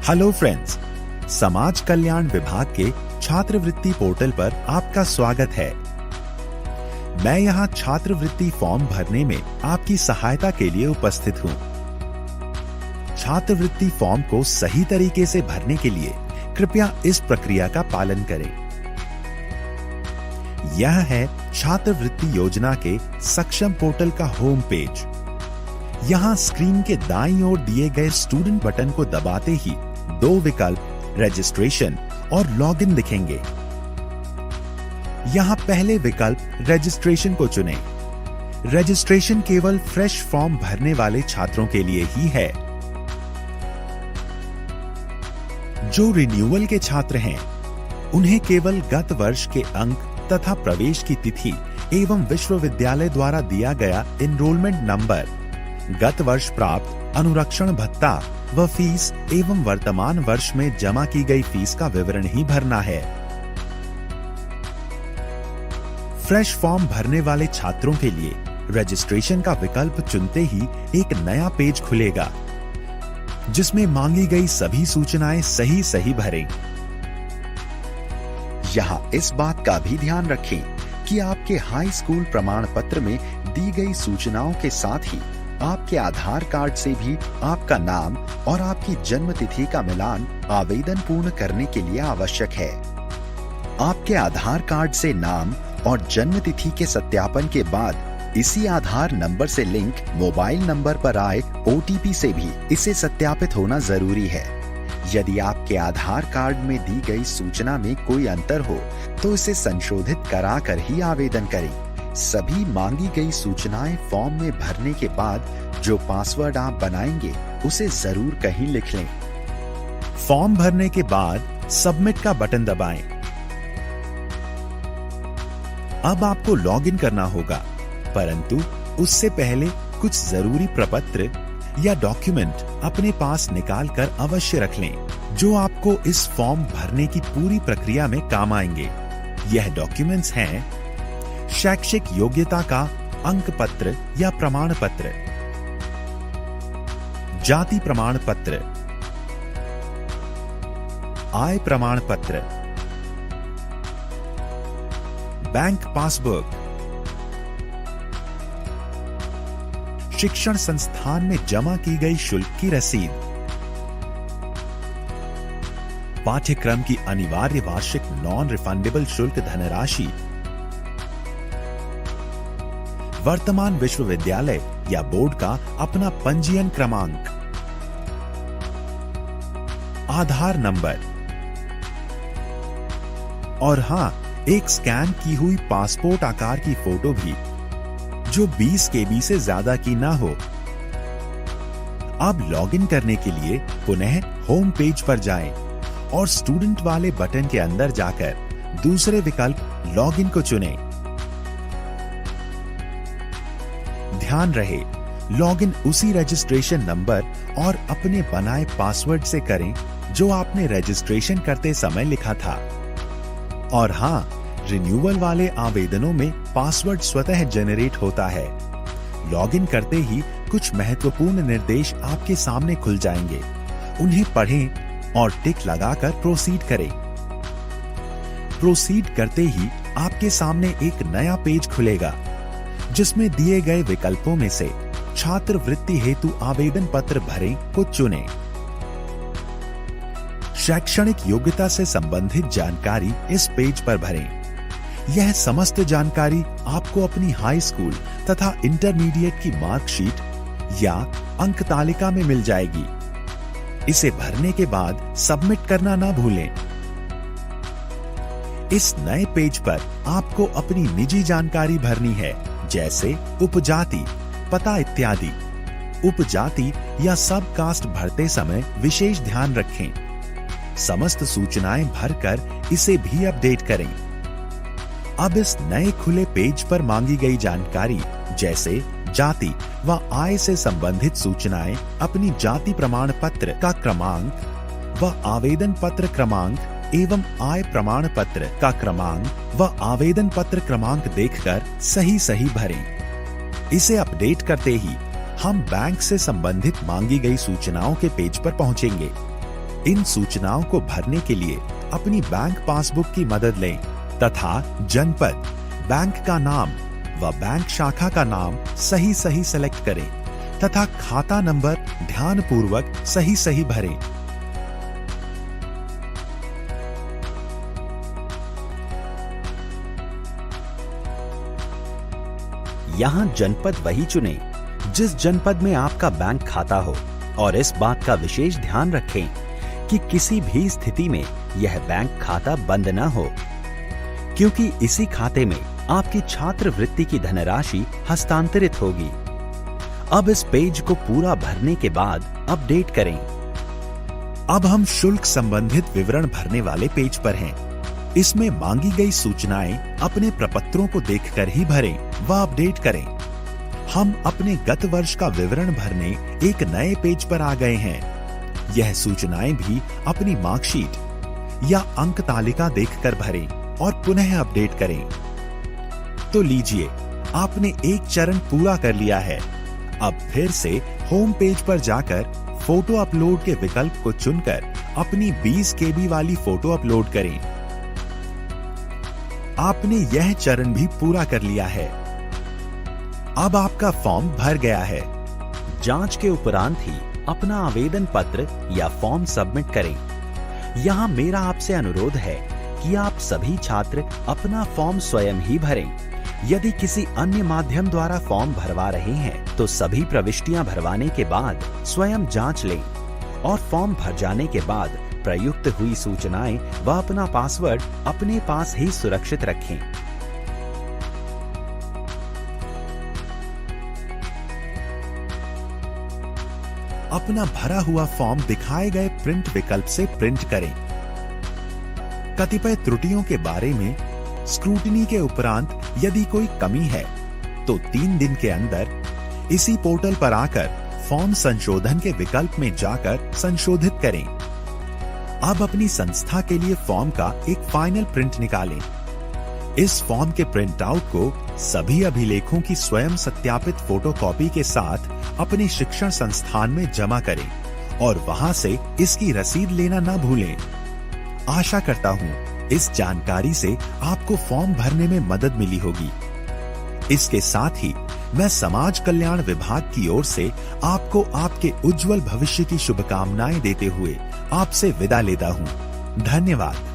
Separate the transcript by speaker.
Speaker 1: Hello friends, समाज कल्याण विभाग के छात्रवृत्ति पोर्टल पर आपका स्वागत है। मैं यहाँ छात्रवृत्ति फॉर्म भरने में आपकी सहायता के लिए उपस्थित हूँ। छात्रवृत्ति फॉर्म को सही तरीके से भरने के लिए कृपया इस प्रक्रिया का पालन करें। यह है छात्रवृत्ति योजना के सक्षम पोर्टल का होम पेज। यहाँ स्क्रीन के दाईं ओर दिए गए स्टूडेंट बटन को दबाते ही दो विकल्प रजिस्ट्रेशन और लॉगिन दिखेंगे। यहाँ पहले विकल्प रजिस्ट्रेशन को चुनें। रजिस्ट्रेशन केवल फ्रेश फॉर्म भरने वाले छात्रों के लिए ही है। जो रिन्यूअल के छात्र हैं, उन्हें केवल गत वर्ष के अंक तथा प्रवेश की तिथि एवं विश्वविद्यालय द्वारा दिया गया एनरोलमेंट नंबर, गत वर्ष प्राप्त अनुरक्षण भत्ता व फीस एवं वर्तमान वर्ष में जमा की गई फीस का विवरण ही भरना है। फ्रेश फॉर्म भरने वाले छात्रों के लिए रजिस्ट्रेशन का विकल्प चुनते ही एक नया पेज खुलेगा, जिसमें मांगी गई सभी सूचनाएं सही भरें। यहाँ इस बात का भी ध्यान रखें कि आपके हाई स्कूल प्रमाण पत्र में दी गई सूचनाओं के साथ ही आपके आधार कार्ड से भी आपका नाम और आपकी जन्म तिथि का मिलान आवेदन पूर्ण करने के लिए आवश्यक है। आपके आधार कार्ड से नाम और जन्म तिथि के सत्यापन के बाद इसी आधार नंबर से लिंक मोबाइल नंबर पर आए OTP से भी इसे सत्यापित होना जरूरी है। यदि आपके आधार कार्ड में दी गई सूचना में कोई अंतर हो तो इसे संशोधित कराकर ही आवेदन करें। सभी मांगी गई सूचनाएं फॉर्म में भरने के बाद जो पासवर्ड आप बनाएंगे उसे जरूर कहीं लिख लें। फॉर्म भरने के बाद सबमिट का बटन दबाएं। अब आपको लॉगिन करना होगा, परंतु उससे पहले कुछ जरूरी प्रपत्र या डॉक्यूमेंट अपने पास निकाल कर अवश्य रख लें, जो आपको इस फॉर्म भरने की पूरी प्रक्रिया में काम आएंगे। यह डॉक्यूमेंट्स हैं शैक्षिक योग्यता का अंक पत्र या प्रमाण पत्र, जाति प्रमाण पत्र, आय प्रमाण पत्र, बैंक पासबुक, शिक्षण संस्थान में जमा की गई शुल्क की रसीद, पाठ्यक्रम की अनिवार्य वार्षिक नॉन रिफंडेबल शुल्क धनराशि, वर्तमान विश्वविद्यालय या बोर्ड का अपना पंजीयन क्रमांक, आधार नंबर और हां, एक स्कैन की हुई पासपोर्ट आकार की फोटो भी, जो 20 KB से ज्यादा की ना हो। अब लॉगिन करने के लिए पुनः होम पेज पर जाएं और स्टूडेंट वाले बटन के अंदर जाकर दूसरे विकल्प लॉगिन को चुनें। ध्यान रहे, लॉगिन उसी रजिस्ट्रेशन नंबर और अपने बनाए पासवर्ड से करें जो आपने रजिस्ट्रेशन करते समय लिखा था। और हां, रिन्यूअल वाले आवेदनों में पासवर्ड स्वतः जनरेट होता है। लॉगिन करते ही कुछ महत्वपूर्ण निर्देश आपके सामने खुल जाएंगे। उन्हें पढ़ें और टिक लगाकर प्रोसीड करें। प्रोसीड करते ही आपके सामने एक नया पेज खुलेगा, जिसमें दिए गए विकल्पों में से छात्रवृत्ति हेतु आवेदन पत्र भरें को चुनें। शैक्षणिक योग्यता से संबंधित जानकारी इस पेज पर भरें। यह समस्त जानकारी आपको अपनी हाई स्कूल तथा इंटरमीडिएट की मार्कशीट या अंक तालिका में मिल जाएगी। इसे भरने के बाद सबमिट करना ना भूलें। इस नए पेज पर आपको अपनी निजी जानकारी भरनी है, जैसे उपजाति, पता इत्यादि। उपजाति या सब कास्ट भरते समय विशेष ध्यान रखें। समस्त सूचनाएं भरकर इसे भी अपडेट करें। अब इस नए खुले पेज पर मांगी गई जानकारी जैसे जाति व आय से संबंधित सूचनाएं अपनी जाति प्रमाण पत्र का क्रमांक व आवेदन पत्र क्रमांक एवं आय प्रमाण पत्र का क्रमांक व आवेदन पत्र क्रमांक देखकर सही भरें। इसे अपडेट करते ही हम बैंक से संबंधित मांगी गई सूचनाओं के पेज पर पहुंचेंगे। इन सूचनाओं को भरने के लिए अपनी बैंक पासबुक की मदद लें तथा जनपद, बैंक का नाम व बैंक शाखा का नाम सही सही सेलेक्ट करें तथा खाता नंबर ध्यानपूर्वक सही सही भरें। यहाँ जनपद वही चुनें जिस जनपद में आपका बैंक खाता हो और इस बात का विशेष ध्यान रखें कि किसी भी स्थिति में यह बैंक खाता बंद न हो, क्योंकि इसी खाते में आपकी छात्रवृत्ति की धनराशि हस्तांतरित होगी। अब इस पेज को पूरा भरने के बाद अपडेट करें। अब हम शुल्क संबंधित विवरण भरने वाले पेज पर हैं। इसमें मांगी गई सूचनाएं अपने प्रपत्रों को देखकर ही भरें व अपडेट करें। हम अपने गत वर्ष का विवरण भरने एक नए पेज पर आ गए हैं। यह सूचनाएं भी अपनी मार्कशीट या अंक तालिका देखकर भरें और पुनः अपडेट करें। तो लीजिए, आपने एक चरण पूरा कर लिया है। अब फिर से होम पेज पर जाकर फोटो अपलोड के विकल्प को चुनकर अपनी 20 KB वाली फोटो अपलोड करें। आपने यह चरण भी पूरा कर लिया है। अब आपका फॉर्म भर गया है। जांच के उपरांत ही अपना आवेदन पत्र या फॉर्म सबमिट करें। यहाँ मेरा आपसे अनुरोध है कि आप सभी छात्र अपना फॉर्म स्वयं ही भरें। यदि किसी अन्य माध्यम द्वारा फॉर्म भरवा रहे हैं तो सभी प्रविष्टियां भरवाने के बाद स्वयं जांच लें और फॉर्म भर जाने के बाद प्रयुक्त हुई सूचनाएं व अपना पासवर्ड अपने पास ही सुरक्षित रखें। अपना भरा हुआ फॉर्म दिखाए गए प्रिंट विकल्प से प्रिंट करें। कतिपय त्रुटियों के बारे में स्क्रूटिनी के उपरांत यदि कोई कमी है तो 3 दिन के अंदर इसी पोर्टल पर आकर फॉर्म संशोधन के विकल्प में जाकर संशोधित करें। अब अपनी संस्था के लिए फॉर्म का एक फाइनल प्रिंट निकालें। इस फॉर्म के प्रिंट आउट को सभी अभिलेखों की स्वयं सत्यापित फोटोकॉपी के साथ अपने शिक्षण संस्थान में जमा करें और वहां से इसकी रसीद लेना न भूलें। आशा करता हूं इस जानकारी से आपको फॉर्म भरने में मदद मिली होगी। इसके साथ ही मैं समाज कल्याण विभाग की ओर से आपको आपके उज्जवल भविष्य की शुभकामनाएं देते हुए आपसे विदा लेता हूं। धन्यवाद।